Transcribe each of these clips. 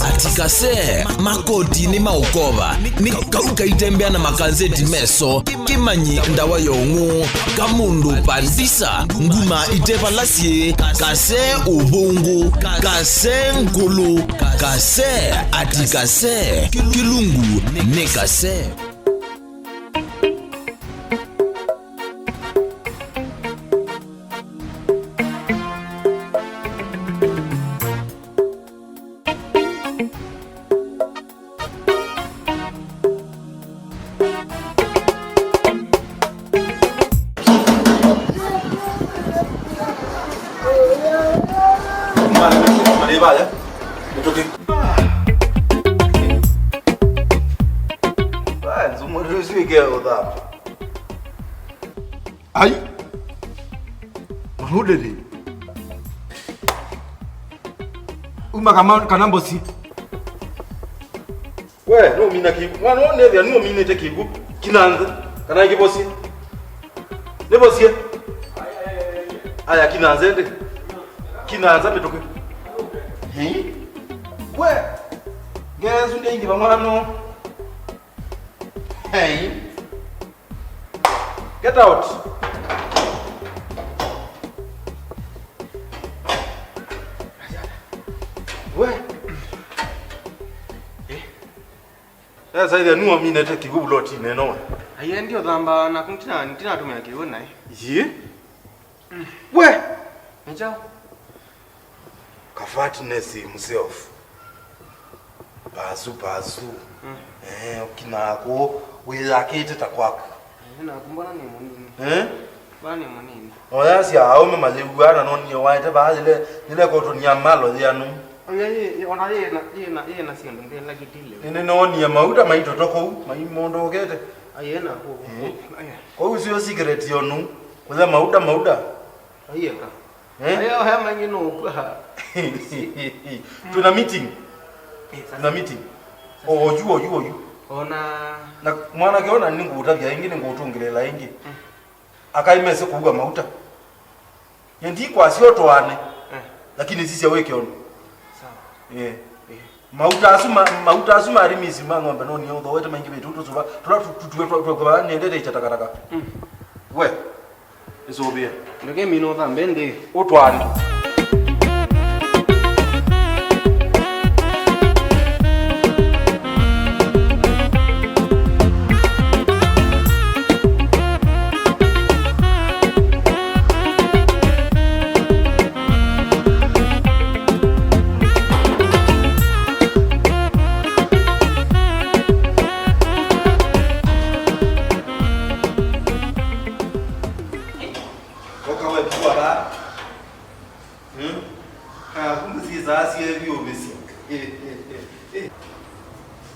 Atikase makoti ni maukova ni kauka itembea na makanzeti meso kimanyi ndawa yongu kamundu pandisa nguma itepalasie kase ubungu kase nkulu kase atikase kilungu ne kase. Vaya, nitoke. Basi umruhusiwe odha. Ai. Mahudeli. Uma kama kanambosi. We, no mina kibu. Mwana one vya no mina te kibu. Kinanza. Kana kibosi. Ne bosi. Aya kinanza ende. Kinanza betoke. Hey? Where? Guess who give a man? Hey? Get out! Where? Sasa ile nuo mimi nete kigubu loti neno. Aye ndio dhamba na kuntina ntina tumia kigo naye. Ye? Where? Njoo. Kafatness himself. Bazu. Ukinako wiyakete takwako. Kumbona ni munini. Bani munini. Oyasi aume mazigwana noni waite bazile ile koto nyamalo yanu. Oye ona yena sindu ndela kitile. Nene noni ya mauta maito toko maimondo okete. Ayena ko. Kwa hiyo sio secret yonu. Kwa mauda. Ayeka. Ayo hema ngino kwa. Tuna meeting. Oju. Na mwana kiona nini ngutabya ingine ngutungilela ingi. Akaimese kuuga mauta. Yendi kwa sio twane. Lakini sisi aweke ono. Sawa. Mauta asuma arimisi mangombe noni yodo wete mangi betu tuzuba. Tuwa niendete ichatakataka. We. Isobia. Ndege mino thambende. Utwane.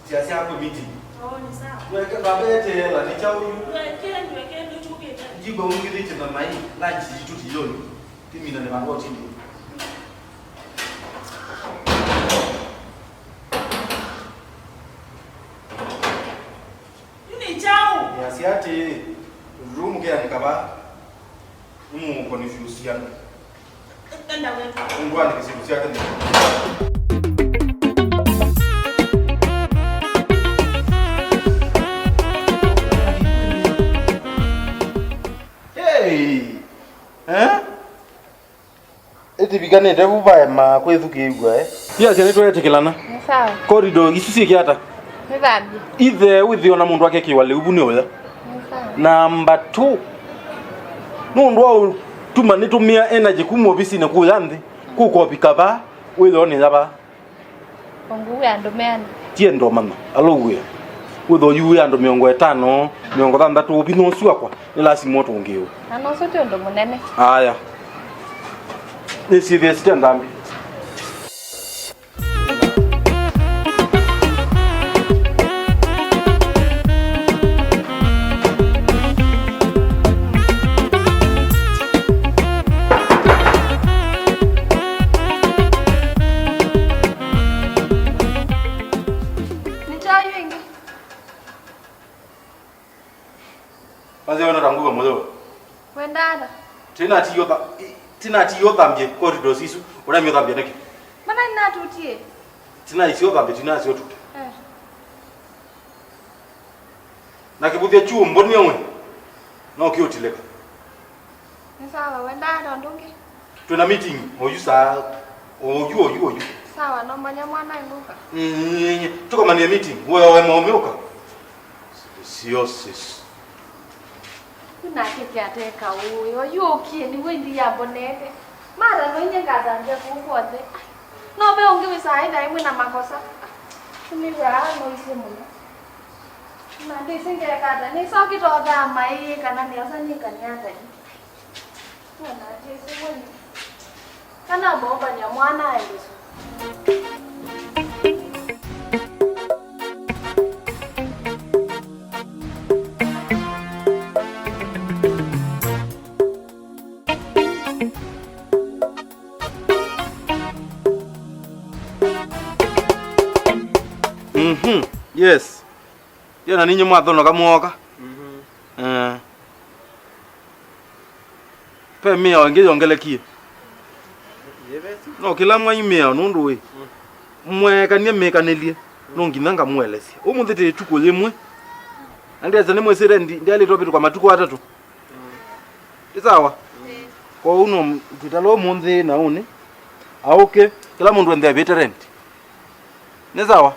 Siasa hapo meeting. Ni sawa. Weka babete hela ni chao yu. Niweke ndo chuke tena. Jibo ungili chema mai lunch tuti yoni. Kimi na nemango tindi. Ni chao. Ya siati room kia nikaba. Confuse yana. Enda wewe. Ngwani kisibusi yake ni. Eti bigane ndevu bae ma kwethuke igwa Pia cyane twetekelana. Sawa. Corridor isusi kiata. Nithabi. Ithe withio na mundu ake kiwale ubu ni oya. Sawa. Number 2. Mundu wa tuma nitumia energy kumu ofisi na kuya nthi. Kuko pikaba withio ni yaba. Kongu ya ndomeana. Tie ndo mama. Alowe. Withio yu ya ndo 50, 60 bino suakwa. Ni lazima tungeo. Ano sote ndo munene. Aya. Ni serious ndambi. Wazi wana ranguka mmoja. Wendana. Tena tina ti yo thambie corridors isu ora mi thambie niki Mana ina tutie. tina isio thambie tina isio tuti na kibuthia chuo mboni omwe no kiotileka Ni sawa wenda ndo ndungi. tuna meeting oyu saa oyu Sawa no manya mwana nguka. tuko mania meeting wewe maomeuka sio sis Kuna kike ateka uyo yukie ni wendi yabonete. Mara no nyengaza nje kukote. No be ongi wisaida imwe na makosa. Tumiwa no isimuno. Na ndisinge kata ni soki to da mai kana ni asanyika ni hata ni. Kana tisi wendi. Kana boba nya mwana ayeso. Yes. Yana ninyi mwathono kamuoka. Pe mia ongelekie. No kila mwa imea nundu we. Mwekanie mekanelie. No nginanga mwelesia. Umuthite tuko limwe. Andi azane mwesere ndi ali topitu kwa matuko atatu. Isawa. Kwa uno tutalo munthi na une. Auke kila mundu ende veteran. Nezawa.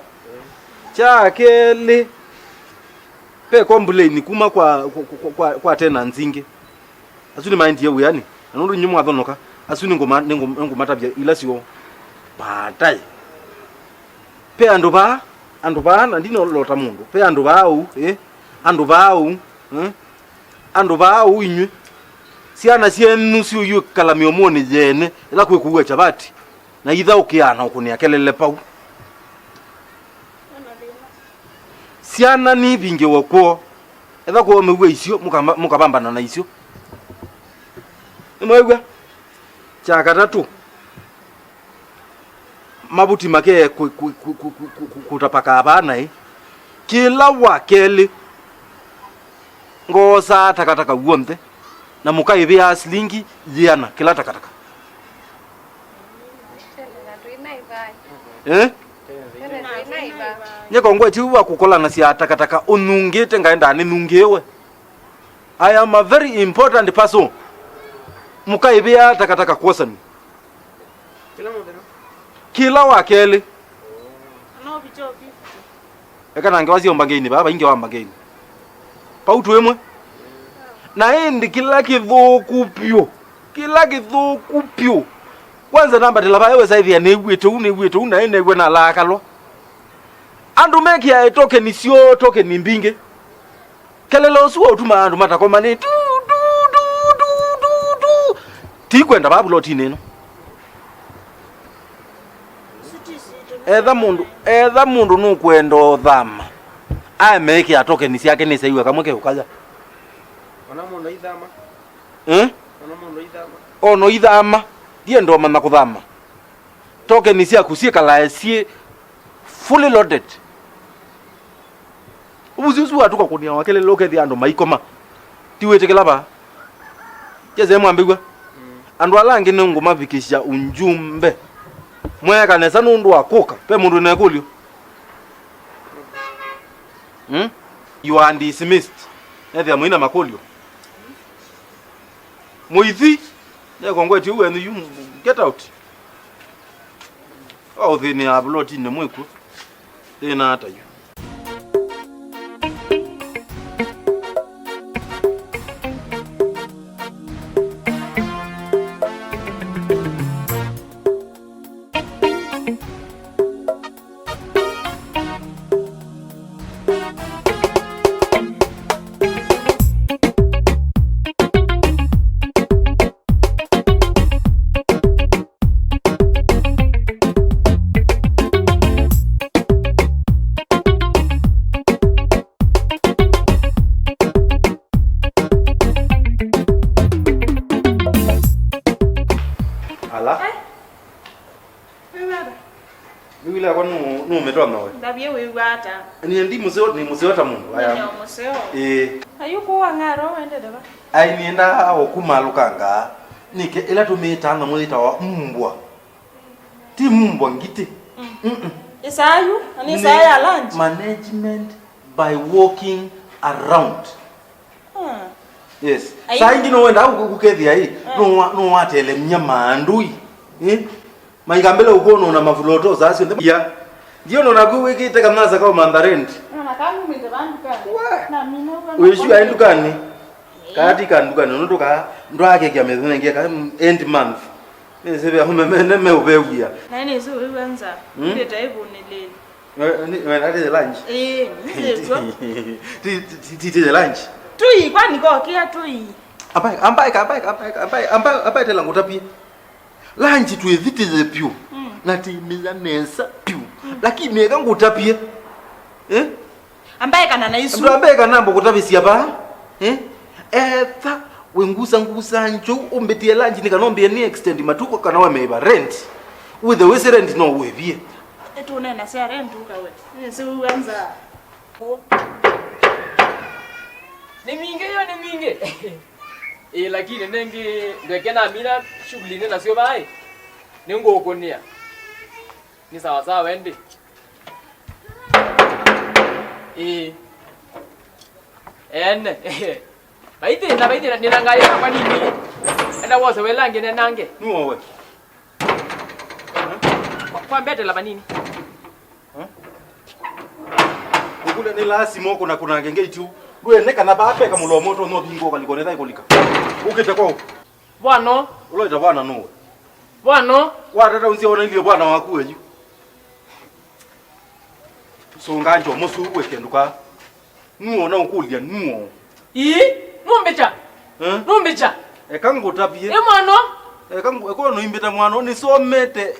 Chakele pe complain kuma kwa tena nzinge asuni mind yewe yani nundu nyumu athonoka asuni ngoma tabia ila sio batai pe andu ba na ndino lota mundu pe andu bau andu bau inywe siana sienu sio yu kalami omoni jene ila kwekuwa chabati na itha ukiana ukunia kelele pau siana ni binge wako etha ko mewe isio mukabambana na isio nimwegwa chaka tatu mabuti make kutapaka abana kila wakele ngosa takataka uomte na mukaibe aslingi jiana kila takataka Nyeko ngwe chiwa kukola na sia takataka unungite ngaenda ni nungewe. I am a very important person. Mukaibia takataka kwasani. Kila wakele. No bichoki. Eka nange wazi ombageni baba inge wambageni. Pautu wemwe. Na endi kila kithuku pio. Kila kithuku pio. Kwanza namba tilaba ewe saithi ya negwete una enegwe na lakalo. Andu meki ya token sio token mbinge. Kelele osuo utuma andu matakoma ni tu. Tikwenda babuloti neno. Etha mundu nukwendo thama. Ai meki ya token siake ni seiwa kamoke ukaja. Ona mundu ithama. Ona mundu ithama. Ono ithama. Die ndo mama kuthama. Token sia kusieka laesie fully loaded. Ubuzuzu atuka kunia wakele lokethi ando maikoma. Tiwetekela ba. Jeze mwambigwa. Andu alangi nengo mavikisha unjumbe. Mweka nesa nundu akuka pe mundu nekulio. You are dismissed. Ethi amuina makulio. Muithi. Nyeko ngweti uwe you get out. Oh thini abloti ne mweku. Tena hata yu. Wila kwa nu umetoa mnawe. Ndabie wewe hata. Ni museo ta mundu. Aya. Museo. Ayuko wangaro ende daba. Ai nienda okuma lukanga. nike ila tumita na mwita wa mbwa ti mbwa ngite Isayu ani isaya lunch management by walking around. Yes. Saa ingine wenda ukukethia hii no watele mnyama ndui. Maingambele ukono na mavuloto zasi ya. Ndio ndo nakuwekite kama za kama mandarenti. Na kangu mwende banduka. Na mimi Wewe ayi dukani. Kati kan dukani ndoka ndo ake kya mezene ngia ka end month. Nisebe aho meme ubewia. Na ni zo wenza. Ndio taibu nelele. When I did the lunch. Did the lunch. Tui kwani kwa kia tui. Ambaye tela ngutapie. Lunch tu evite the piu. Nati mizanesa piu. Lakini eka ngutapie. Ambaye kana na isu. Ambaye kana mbo kutapisi hapa. Efa wengusa njo umbetie lunch nikanombe ni extend matuko kana wameba rent. With the way rent no we bie. Etune na sia rent ukawe. Nisi uanza. Ni mingi. Lakini nenge ndekena mina shughuli nina sio bai. Ningo ukonia. Ni sawa sawa wende. Baite ninangalia kwa nini? Enda wose welange nenange. Nuwe. Kwa mbete la banini? Ukule ni lasimo kuna ngenge itu. Gwe neka na bape kama lo moto no bingo kalikoneza ikolika. Ukita kwa huko. Bwana, Uloita bwana nuwe. bwana, Watata unsiona ile bwana wakuwe yu. So nganjo musu wekenduka. Nuwo na ukulia nuwo. Numbecha. Numbecha. Ekango tapie. Mwana. Ekango ekono imbeta mwana ni somete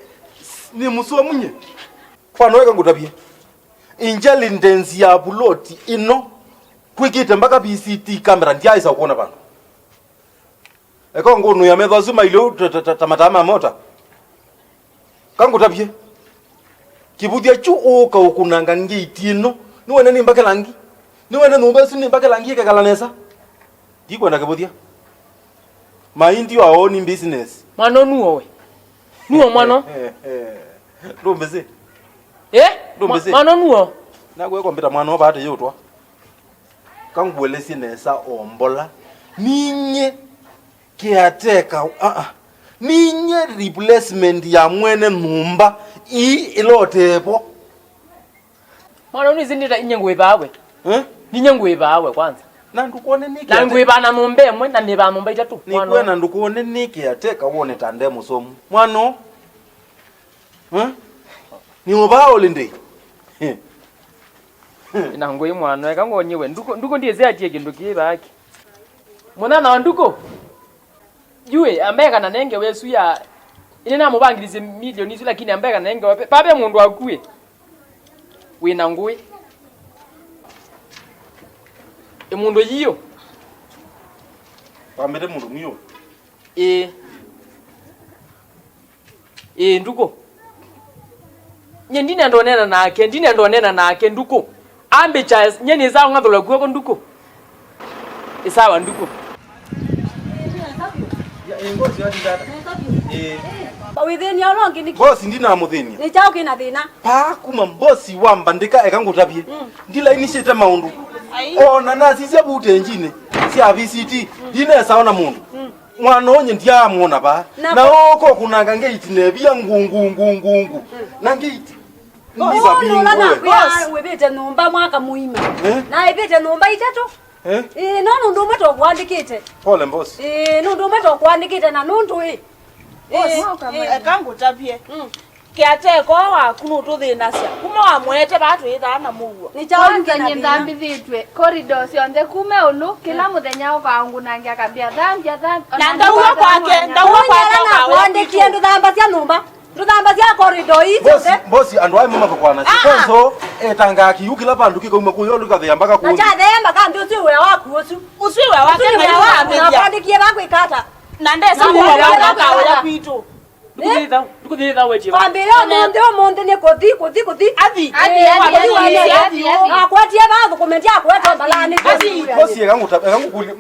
ni muso munye. Kwano ekango tapie. Intelligence ya buloti ino kwikite mpaka BCT camera ndiaisa kuona bana. Ekango no yametha zuma ile tamatama mota. Kango tapie. Kibudia chu oka ukunanga ngiti ino. Niwene ni mpaka langi. Niwene numbesu ni mpaka langi kakalanesa. Dikwenda kibudia. Mind your own business. Mwana nuwe. Nuwe mwana. Ndombeze. Ndombeze. Mwana nuwe. Nagwe kompita mwana obate yotwa. Kangwelesi nesa ombola. Ninye kiateka ninye replacement ya mwene numba ilotepo. Mwana unizindira inyengwe bawe. Ninyengwe bawe kwanza. Na ndukone niki. Na ngwe bana numbe mwe na neba numba itatu. Nikwe na ndukone niki ateka wone tande musomu. Mwano. Ni obao linde. Ina ngwe mwana eka ngonyewe nduko ndiye zati kindu kibaki. Mwana na nduko. Jue ambaye kana nenge wesu ya ine na mubangirize milioni isu lakini ambaye kana nenge wape pabe mundu akuye. Wina ngwe. Emundo yiyo. Pambere mundu mwiyo. Nduko. Ndine ndonena nake nduko. Ambe cha nyeni za ngathola kuko nduko. Isawa nduko. Ya ngozi hadi dada. Withini olongi niki. Bosi ndina muthini. Ni chao kina thina. Pa kuma bosi wamba ndika ekangutapie. Ndila initiate maundu. Ona nasi cia bute njine. Cia VCT. Dine saona mundu. Mwana onye ndia muona ba. Na oko kunanga ngate nebia ngungu. Na ngate. Ndiba bingo. Webete numba mwaka muima. Na ibete numba itatu. No ndo mato kwandikite. Pole bosi. No ndo mato kwandikite na nundu kangu tapie. Kiate ko wa kunu tuthina cia. Kuma wa mwete batu itha na muguo. Ni chao kwenye ndambithitwe corridor cionthe kume unu kila muthenya ukaungu nangia kambia thambia. Na ndauwa kwake na kwandikie nduthamba cia numba. Nduthamba cia corridor hizo. Bosi andu ai mama kwana. Sikozo etanga kiukila bandu kikauma kuyo lukathia mpaka kuyo. Na cha themba kandi usiwe waku usu. Usiwe wake na wa kwandikie bakwikata. Na ndesa kwa ya kwitu. Ndukudhitha weche. Ambira monde ne kothi. Athi. Akwatie bathu kumendia akweta balani. Bosi ekangukuli.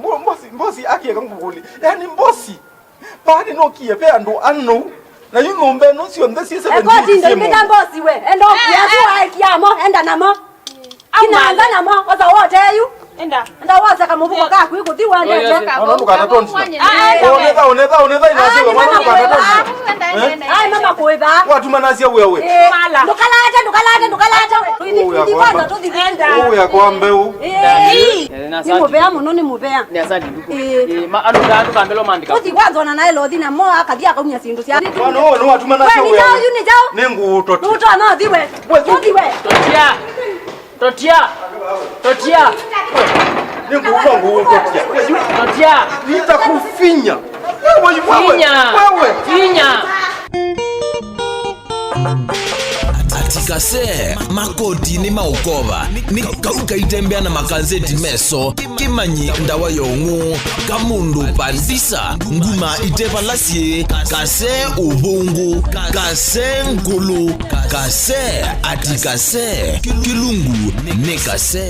Bosi aki ekangukuli. Yani bosi. Bani no kie pe ando anno. Na yu ngombe no si onde si 7. Ego tindo imita mbosi we. Endo kiasu aikiamo enda namo. Kinaanga namo oza wote yu. Enda wote kama buko kako iko diwa nje. Ono ka tatonsi. Oneza inasiwa mwana ka tatonsi. Ai mama kuiba. Watu manazia wewe. Mala. Ndukalata. Ndiwana to divenda. Uya kwa mbeu. Ni mubea muno ni mubea. Ni asante nduko. Ma anu kambelo mandika. Uti kwanza na naye lodi na mo akadia kaunya sindu sia. Wano no watu manazia wewe. Ni jao. Nengu utoti. Uto no diwe. Diwe. Totia. Nengu utongo utotia. Totia. Nitakufinya. Finya. atikase makoti ni maukova ni kaitembea na makanzeti meso kimanyi ndawa yongu kamundu pandisa nguma itepa lasie kase ubungu kase nkulu kase atikase kilungu ne kase